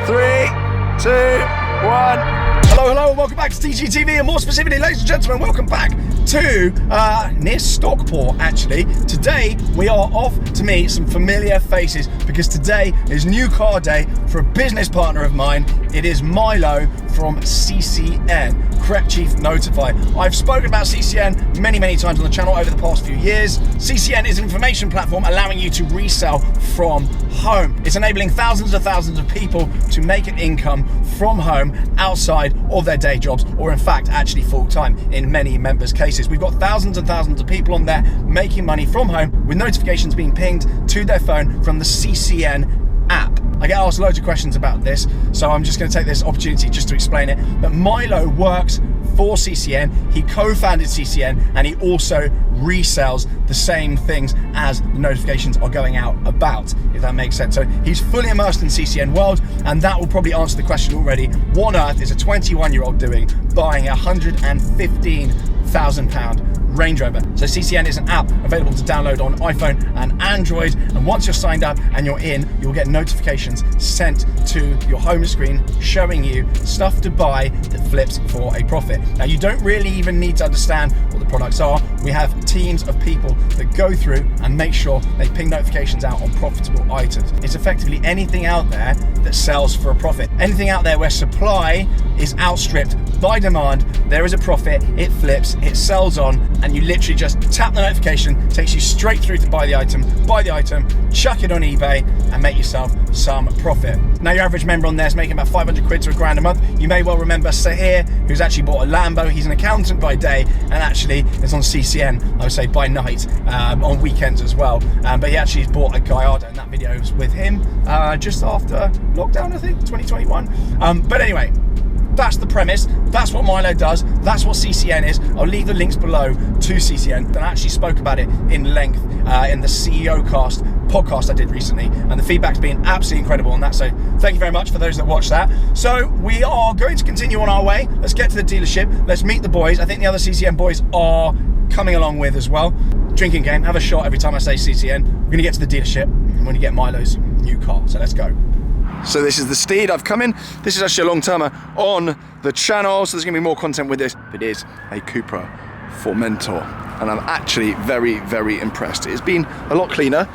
3, 2, 1. Hello, and welcome back to TGTV, and more specifically, ladies and gentlemen, welcome back to near Stockport, actually. Today, we are off to meet some familiar faces, because today is new car day for a business partner of mine. It is Milo from CCN, Correct Chief Notify. I've spoken about CCN many times on the channel over the past few years. CCN is an information platform allowing you to resell from home. It's enabling thousands of people to make an income from home outside of their day jobs, or in fact actually full-time in many members' cases. We've got thousands and thousands of people on there making money from home with notifications being pinged to their phone from the CCN app. I get asked loads of questions about this, so I'm just going to take this opportunity just to explain it. But Milo works for CCN, he co-founded CCN, and he also resells the same things as the notifications are going out about, if that makes sense. So he's fully immersed in CCN world, and that will probably answer the question already. What on earth is a 21-year-old doing buying a £115,000 Range Rover? So CCN is an app available to download on iPhone and Android, and once you're signed up and you're in, you'll get notifications sent to your home screen showing you stuff to buy that flips for a profit. Now, you don't really even need to understand what the products are. We have teams of people that go through and make sure they ping notifications out on profitable items. It's effectively anything out there that sells for a profit. Anything out there where supply is outstripped by demand, there is a profit, it flips, it sells on, and you literally just tap the notification, takes you straight through to buy the item, chuck it on eBay, and make yourself some profit. Now, your average member on there is making about 500 quid to a grand a month. You may well remember Sahir, who's actually bought a Lambo. He's an accountant by day, and actually is on CCN, I would say, by night, on weekends as well. But he actually bought a Gallardo, and that video was with him just after lockdown, I think, 2021. But anyway, that's the premise. That's what Milo does. That's what CCN is. I'll leave the links below to CCN. And I actually spoke about it in length in the CEO Cast podcast I did recently, and the feedback's been absolutely incredible on that. So thank you very much for those that watched that. So we are going to continue on our way. Let's get to the dealership. Let's meet the boys. I think the other CCN boys are coming along with as well. Drinking game. Have a shot every time I say CCN. We're going to get to the dealership and we're going to get Milo's new car. So let's go. So this is the Steed I've come in. This is actually a long-termer on the channel, so there's going to be more content with this. It is a Cupra Formentor, and I'm actually very impressed. It's been a lot cleaner,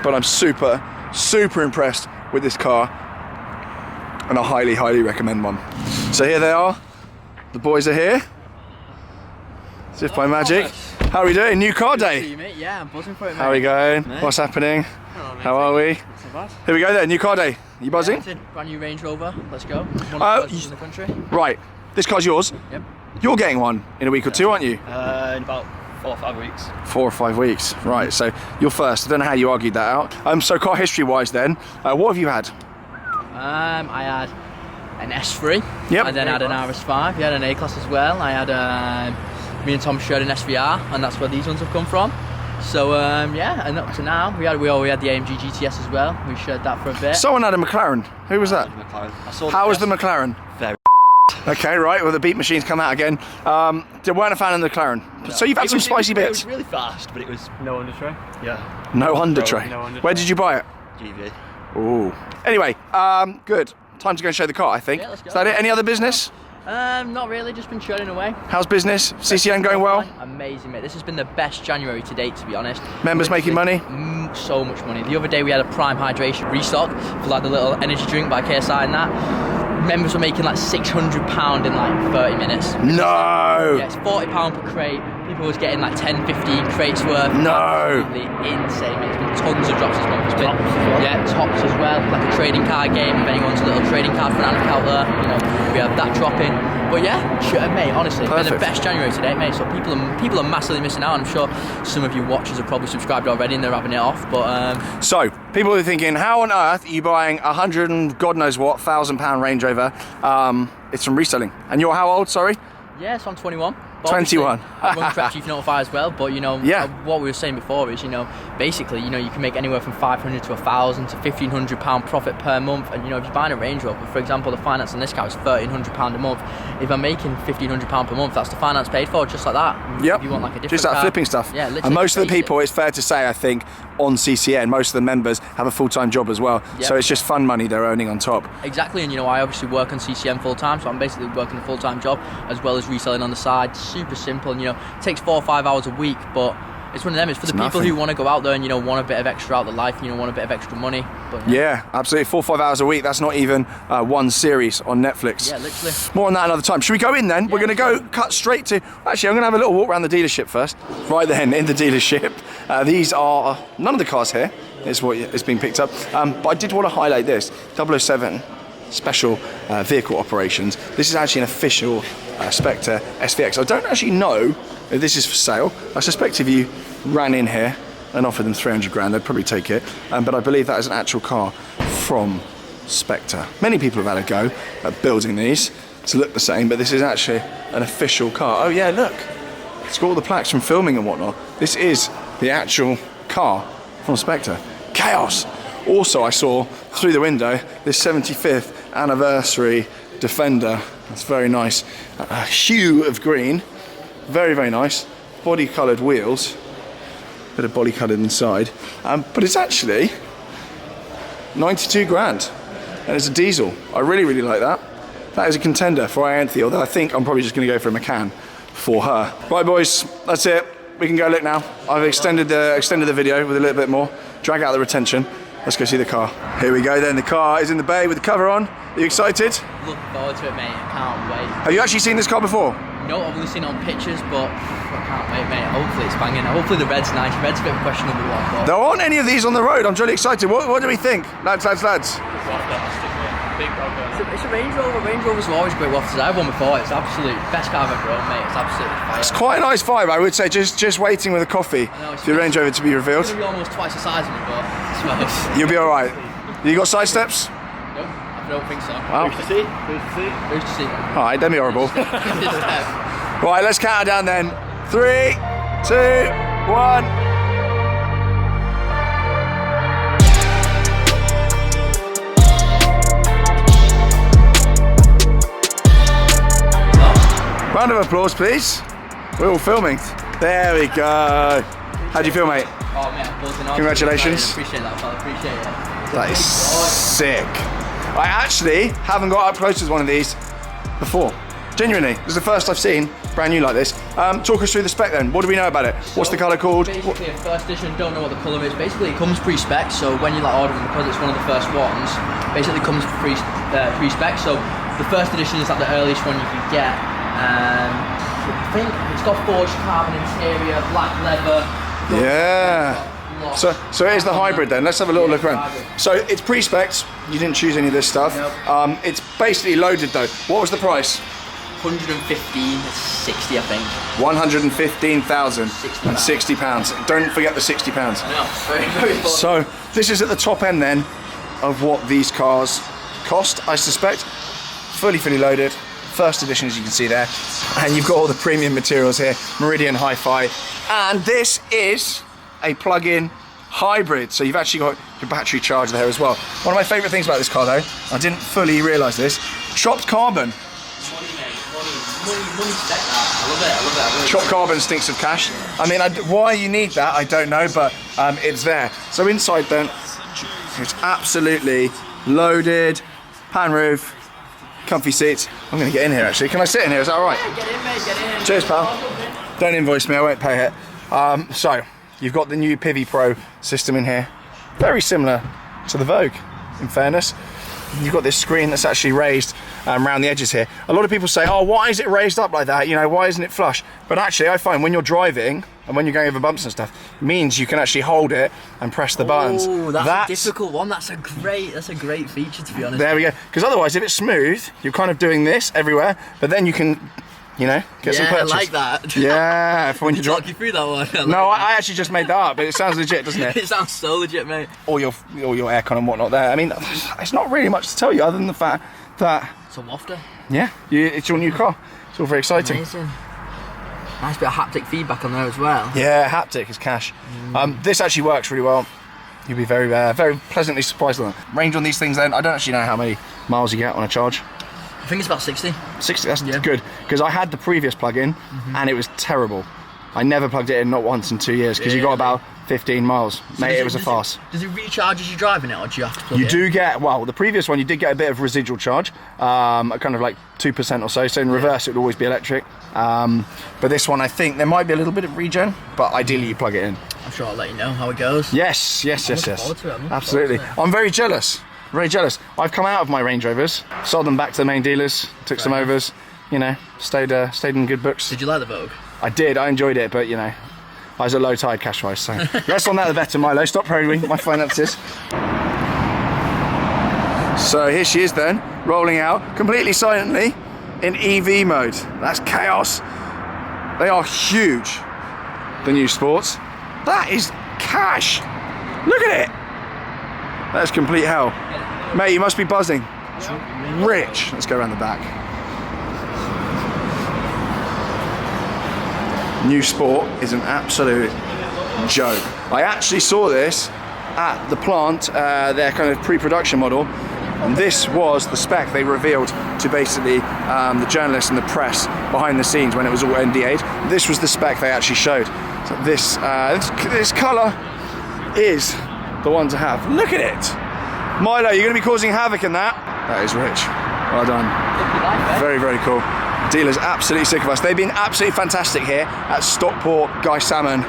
but I'm super impressed with this car, and I highly recommend one. So here they are. The boys are here. As if by magic. How are we doing? New car day. See you, mate. Yeah, I'm buzzing for it, mate. How are we going? Mate. What's happening? Hello, how are we? So bad. Here we go then, new car day. You buzzing? Yeah, brand new Range Rover. Let's go. One of the first in the country. Right, this car's yours. Yep. You're getting one in a week or two, aren't you? In about 4 or 5 weeks. 4 or 5 weeks, right, so you're first. I don't know how you argued that out. So car history wise then, what have you had? I had an S3. Yep. I then had an RS5. You had an A-Class as well. I had, me and Tom shared an SVR, and that's where these ones have come from. So yeah, and up to now, we had the AMG GTS as well. We shared that for a bit. Someone had a McLaren. Who was that? How was the McLaren? Very. Okay, right, well the beat machine's come out again. They weren't a fan of the McLaren. No. So you've had some spicy bits. It was really fast, but it was... No under tray? Yeah. No under tray? No under tray. Where did you buy it? GV. Ooh. Anyway, good. Time to go and show the car, I think. Yeah, let's go. Is that it? Any other business? Not really, just been chilling away. How's business? CCN going well? Amazing, mate. This has been the best January to date, to be honest. Members making money? So much money. The other day we had a Prime Hydration restock for like the little energy drink by KSI and that. Members were making like £600 in like 30 minutes. No! Yeah, it's £40 per crate. People was getting like 10, 15 crates worth. No! Absolutely insane, mate. It's been tons of drops this month. It's been, yeah, tops as well. Like a trading card game. If anyone's a little trading card fanatic out there, you know, we have that dropping. But yeah, mate, honestly, it's been the best January to date, mate. So people are massively missing out. I'm sure some of you watchers have probably subscribed already and they're having it off. But so people are thinking, how on earth are you buying $100 and God knows what £1,000 Range Rover? It's from reselling. And you're how old? Sorry. Yeah, so I'm 21. 21. I run Correct Chief Notify as well, but you know, yeah. What we were saying before is, you know, basically, you know, you can make anywhere from 500 to 1,000 to £1,500 profit per month, and you know, if you're buying a Range Rover, for example, the finance on this car is £1,300 a month. If I'm making £1,500 per month, that's the finance paid for, just like that. Yep. If you want like a different just that car, flipping stuff. Yeah, literally. And most of the people, it's fair to say, I think, on CCN, most of the members have a full-time job as well. Yep. So it's just fun money they're earning on top. Exactly, and I obviously work on CCN full-time, so I'm basically working a full-time job as well as reselling on the side. Super simple, and it takes 4 or 5 hours a week, but it's one of them. It's for the people who want to go out there and want a bit of extra out of life, want a bit of extra money. But, yeah, absolutely. 4 or 5 hours a week. That's not even one series on Netflix. Yeah, literally. More on that another time. Should we go in then? Yeah, We're going to go cut straight to. Actually, I'm going to have a little walk around the dealership first. Right then, in the dealership. These are none of the cars here. Is what is being picked up. But I did want to highlight this 007 special vehicle operations. This is actually an official Spectre SVX. I don't actually know if this is for sale. I suspect if you ran in here and offered them 300 grand, they'd probably take it. But I believe that is an actual car from Spectre. Many people have had a go at building these to look the same, but this is actually an official car. Oh yeah, look. It's got all the plaques from filming and whatnot. This is the actual car from Spectre. Chaos. Also, I saw through the window this 75th anniversary Defender. That's very nice. A hue of green. Very, very nice. Body coloured wheels. Bit of body coloured inside. But it's actually 92 grand. And it's a diesel. I really, really like that. That is a contender for Ianthe, although I think I'm probably just going to go for a Macan for her. Right, boys, that's it. We can go look now. I've extended the video with a little bit more. Drag out the retention. Let's go see the car. Here we go then. The car is in the bay with the cover on. Are you excited? Looking forward to it, mate. I can't wait. Have you actually seen this car before? No, I've only seen it on pictures, but I can't wait, mate. Hopefully it's banging. Hopefully the red's nice. Red's a bit of a questionable one. But There aren't any of these on the road. I'm really excited. What do we think? Lads. it's a Range Rover. Range Rovers are always great wafters. I've one before. It's absolute best car I've ever owned, mate. It's absolutely fire. It's quite a nice vibe, I would say. Just waiting with a coffee for your Range Rover to be revealed. It's going to be almost twice the size of me, but it smells. You'll be all right. You got side steps? Nope, I don't think so. Wow. Who's to see? Who's to see? Who's to see? All right, don't be horrible. Right, let's count it down then. 3, 2, 1. Round of applause, please. We're all filming. There we go. How do you feel, mate? Oh, mate, I'm buzzing. Congratulations. Appreciate that, pal. Appreciate it. That is sick. I actually haven't got up close to one of these before. Genuinely, this is the first I've seen brand new like this. Talk us through the spec then. What do we know about it? What's the colour called? Basically a first edition, don't know what the colour is. Basically it comes pre-spec, so when you ordering, because it's one of the first ones, basically it comes pre-spec. So the first edition is like the earliest one you can get. I think it's got forged carbon interior, black leather. Yeah. So it is the hybrid then. Let's have a little look around. So it's pre-specced. You didn't choose any of this stuff. Nope. It's basically loaded though. What was the price? 115, 60 I think. 115,060 pounds. Don't forget the 60 pounds. No, very, very important. So this is at the top end then of what these cars cost, I suspect. Fully loaded. First edition, as you can see there. And you've got all the premium materials here. Meridian Hi-Fi. And this is a plug-in hybrid. So you've actually got your battery charger there as well. One of my favourite things about this car though, I didn't fully realise this, chopped carbon. Money spec that. I love it. Really Chopped carbon stinks of cash. I mean, why you need that, I don't know, but it's there. So inside then, it's absolutely loaded, pan roof, comfy seats. I'm going to get in here actually. Can I sit in here? Is that all right? Yeah, get in, mate. Get in. Cheers, pal. Don't invoice me. I won't pay it. So you've got the new Pivi Pro system in here. Very similar to the Vogue, in fairness. You've got this screen that's actually raised around the edges here. A lot of people say, oh, why is it raised up like that? You know, why isn't it flush? But actually, I find when you're driving and when you're going over bumps and stuff, it means you can actually hold it and press the buttons. Oh, that's a difficult one. That's a great feature, to be honest. There we go. Because otherwise, if it's smooth, you're kind of doing this everywhere, but then you can, you know, get some purchase. Yeah, I like that. Yeah, for when you drive. Talk you through that one. No, I actually just made that up, but it sounds legit, doesn't it? It sounds so legit, mate. All your aircon and whatnot there. I mean, it's not really much to tell you other than the fact that, It's a wafter. yeah, it's your new car. It's all very exciting. Amazing. Nice bit of haptic feedback on there as well. Yeah, haptic is cash. This actually works really well. You'll be very, very pleasantly surprised on that. Range on these things then, I don't actually know how many miles you get on a charge. I think it's about 60. 60, that's good. Because I had the previous plug-in and it was terrible. I never plugged it in, not once in 2 years, because you got about 15 miles. Mate, it was a farce. Does it recharge as you're driving it, or do you have to plug You it do get, well, the previous one, you did get a bit of residual charge, kind of like 2% or so. So in reverse, it would always be electric. But this one, I think there might be a little bit of regen, but ideally you plug it in. I'm sure I'll let you know how it goes. Yes. Absolutely. I'm very jealous. Very jealous. I've come out of my Range Rovers, sold them back to the main dealers, took some overs, you know, stayed in good books. Did you like the Vogue? I did, I enjoyed it, but you know, I was at low tide cash-wise, so less on that the better, Milo. Stop prodding my finances. So here she is then, rolling out completely silently in EV mode. That's chaos. They are huge, the new Sports. That is cash. Look at it. That's complete hell. Mate, you must be buzzing. It's rich. Let's go around the back. New Sport is an absolute joke. I actually saw this at the plant, their kind of pre-production model, and this was the spec they revealed to basically the journalists and the press behind the scenes when it was all NDA'd. This was the spec they actually showed. So this colour is the one to have. Look at it. Milo, you're going to be causing havoc in that. That is rich. Well done. Very, very cool. Dealers absolutely sick of us. They've been absolutely fantastic here at Stockport, Guy Salmon,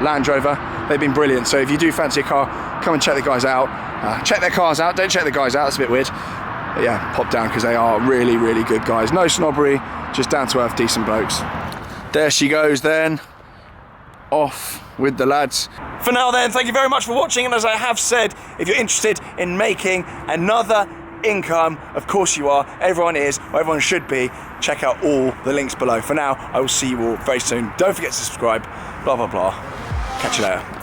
Land Rover. They've been brilliant. So if you do fancy a car, come and check the guys out. Check their cars out. Don't check the guys out. That's a bit weird. But yeah, pop down because they are really, really good guys. No snobbery, just down to earth, decent blokes. There she goes then. Off with the lads. For now then, thank you very much for watching, and as I have said, if you're interested in making another income, of course you are, everyone is, or everyone should be, check out all the links below. For now, I will see you all very soon. Don't forget to subscribe, blah blah blah. Catch you later.